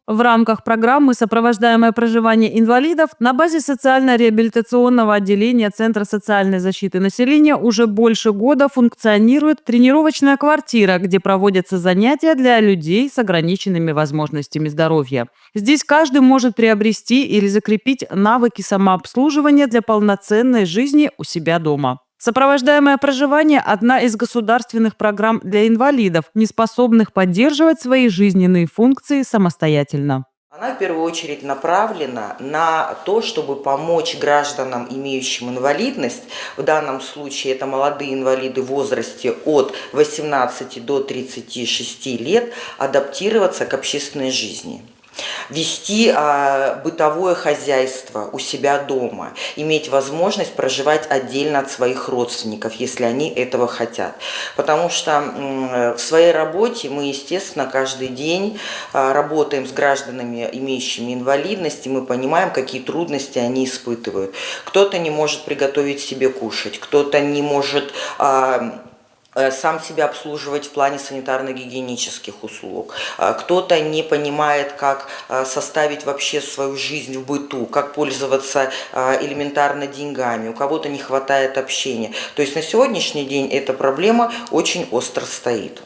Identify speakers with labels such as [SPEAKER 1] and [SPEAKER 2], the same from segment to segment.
[SPEAKER 1] В рамках программы «Сопровождаемое проживание инвалидов» на базе социально-реабилитационного отделения Центра социальной защиты населения уже больше года функционирует тренировочная квартира, где проводятся занятия для людей с ограниченными возможностями здоровья. Здесь каждый может приобрести или закрепить навыки самообслуживания для полноценной жизни у себя дома. Сопровождаемое проживание – одна из государственных программ для инвалидов, неспособных поддерживать свои жизненные функции самостоятельно.
[SPEAKER 2] Она в первую очередь направлена на то, чтобы помочь гражданам, имеющим инвалидность, в данном случае это молодые инвалиды в возрасте от 18 до 36 лет, адаптироваться к общественной жизни. Вести бытовое хозяйство у себя дома, иметь возможность проживать отдельно от своих родственников, если они этого хотят. Потому что в своей работе мы, естественно, каждый день работаем с гражданами, имеющими инвалидность, и мы понимаем, какие трудности они испытывают. Кто-то не может приготовить себе кушать, кто-то не может сам себя обслуживать в плане санитарно-гигиенических услуг. Кто-то не понимает, как составить вообще свою жизнь в быту, как пользоваться элементарно деньгами. У кого-то не хватает общения. То есть на сегодняшний день эта проблема очень остро стоит.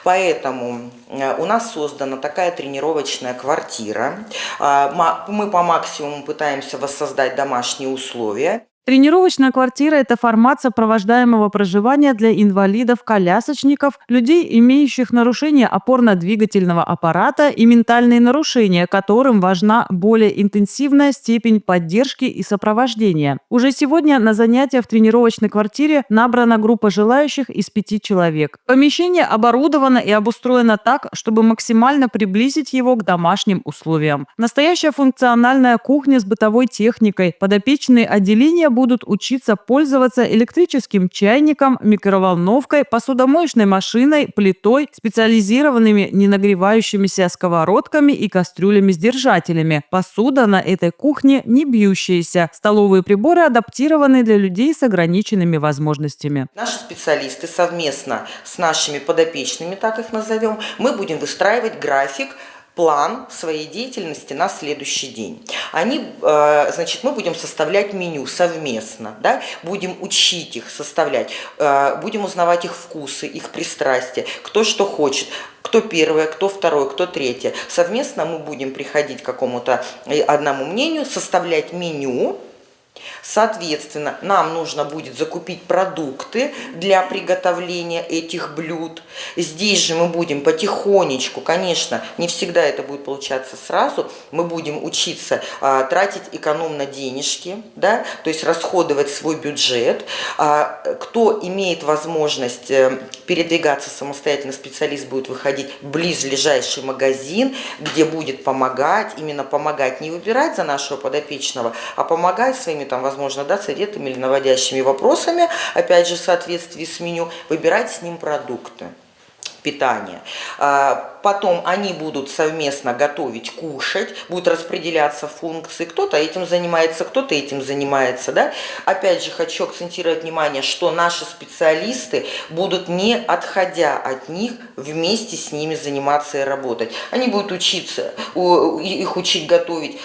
[SPEAKER 2] Поэтому у нас создана такая тренировочная квартира. Мы по максимуму пытаемся воссоздать домашние условия.
[SPEAKER 1] Тренировочная квартира – это формат сопровождаемого проживания для инвалидов-колясочников, людей, имеющих нарушение опорно-двигательного аппарата и ментальные нарушения, которым важна более интенсивная степень поддержки и сопровождения. Уже сегодня на занятия в тренировочной квартире набрана группа желающих из 5 человек. Помещение оборудовано и обустроено так, чтобы максимально приблизить его к домашним условиям. Настоящая функциональная кухня с бытовой техникой, подопечные отделения будут учиться пользоваться электрическим чайником, микроволновкой, посудомоечной машиной, плитой, специализированными ненагревающимися сковородками и кастрюлями с держателями. Посуда на этой кухне не бьющаяся. Столовые приборы адаптированы для людей с ограниченными возможностями.
[SPEAKER 2] Наши специалисты совместно с нашими подопечными, так их назовем, мы будем выстраивать график, план своей деятельности на следующий день. Мы будем составлять меню совместно, да? Будем учить их составлять, будем узнавать их вкусы, их пристрастия, кто что хочет, кто первое, кто второе, кто третье. Совместно мы будем приходить к какому-то одному мнению, составлять меню. Соответственно, нам нужно будет закупить продукты для приготовления этих блюд. Здесь же мы будем потихонечку, конечно, не всегда это будет получаться сразу, мы будем учиться тратить экономно денежки, да, то есть расходовать свой бюджет. Кто имеет возможность передвигаться самостоятельно, специалист будет выходить в близлежащий магазин, где будет помогать, именно помогать, не выбирать за нашего подопечного, а помогать своими возможно, советами или наводящими вопросами, опять же, в соответствии с меню, выбирать с ним продукты питания. Потом они будут совместно готовить, кушать, будут распределяться функции. Кто-то этим занимается, да? Опять же, хочу акцентировать внимание, что наши специалисты будут, не отходя от них, вместе с ними заниматься и работать. Они будут учить готовить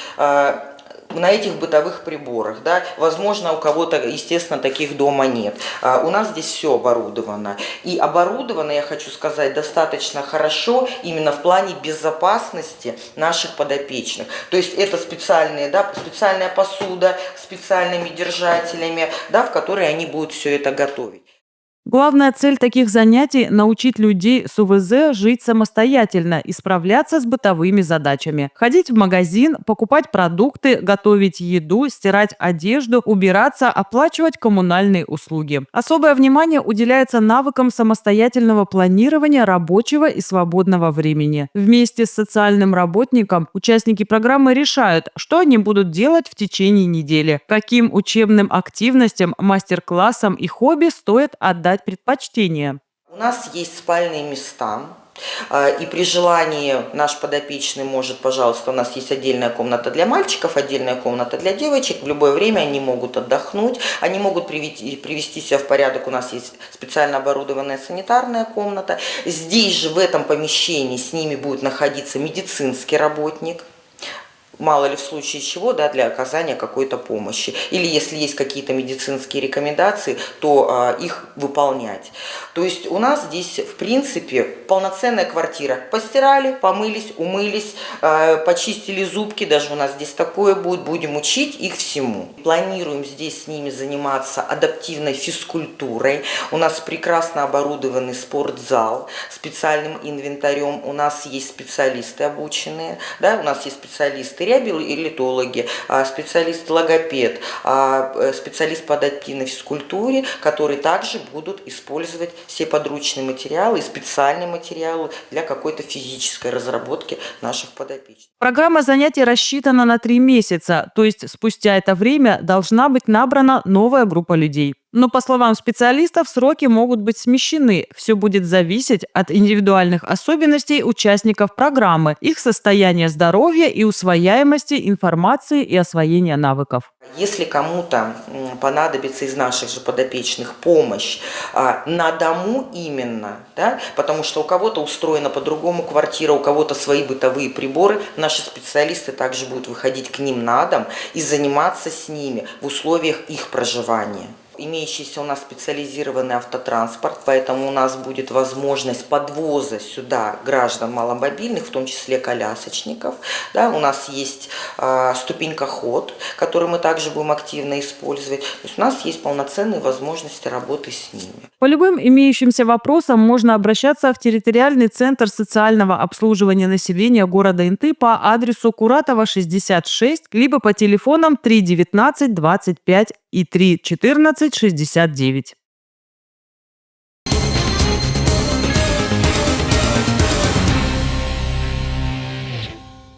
[SPEAKER 2] на этих бытовых приборах, да, возможно, у кого-то, естественно, таких дома нет. У нас здесь все оборудовано. И оборудовано, я хочу сказать, достаточно хорошо именно в плане безопасности наших подопечных. То есть это специальная посуда, специальными держателями, да, в которые они будут все это готовить.
[SPEAKER 1] Главная цель таких занятий – научить людей с УВЗ жить самостоятельно и справляться с бытовыми задачами. Ходить в магазин, покупать продукты, готовить еду, стирать одежду, убираться, оплачивать коммунальные услуги. Особое внимание уделяется навыкам самостоятельного планирования рабочего и свободного времени. Вместе с социальным работником участники программы решают, что они будут делать в течение недели, каким учебным активностям, мастер-классам и хобби стоит отдать предпочтение.
[SPEAKER 2] У нас есть спальные места, И при желании наш подопечный может, пожалуйста, у нас есть отдельная комната для мальчиков, отдельная комната для девочек. В любое время они могут отдохнуть, они могут привести себя в порядок. У нас есть специально оборудованная санитарная комната. Здесь же, в этом помещении, с ними будет находиться медицинский работник. Мало ли в случае чего, да, для оказания какой-то помощи. Или если есть какие-то медицинские рекомендации, то их выполнять. То есть у нас здесь, в принципе, полноценная квартира. Постирали, помылись, умылись, почистили зубки, даже у нас здесь такое будет, будем учить их всему. Планируем здесь с ними заниматься адаптивной физкультурой. У нас прекрасно оборудованный спортзал специальным инвентарем. У нас есть специалисты обученные, да, у нас есть специалисты реабилитологи, специалист-логопед, специалист по адаптивной физкультуре, которые также будут использовать все подручные материалы и специальные материалы для какой-то физической разработки наших подопечных.
[SPEAKER 1] Программа занятий рассчитана на 3 месяца, то есть спустя это время должна быть набрана новая группа людей. Но, по словам специалистов, сроки могут быть смещены. Все будет зависеть от индивидуальных особенностей участников программы, их состояния здоровья и усвояемости информации и освоения навыков.
[SPEAKER 2] Если кому-то понадобится из наших же подопечных помощь на дому именно, да, потому что у кого-то устроена по-другому квартира, у кого-то свои бытовые приборы, наши специалисты также будут выходить к ним на дом и заниматься с ними в условиях их проживания. Имеющийся у нас специализированный автотранспорт, поэтому у нас будет возможность подвоза сюда граждан маломобильных, в том числе колясочников. Да, у нас есть ступенькоход, который мы также будем активно использовать. То есть у нас есть полноценные возможности работы с ними.
[SPEAKER 1] По любым имеющимся вопросам можно обращаться в территориальный центр социального обслуживания населения города Инты по адресу Куратова, 66, либо по телефонам 3 19 25 и 3 14 69.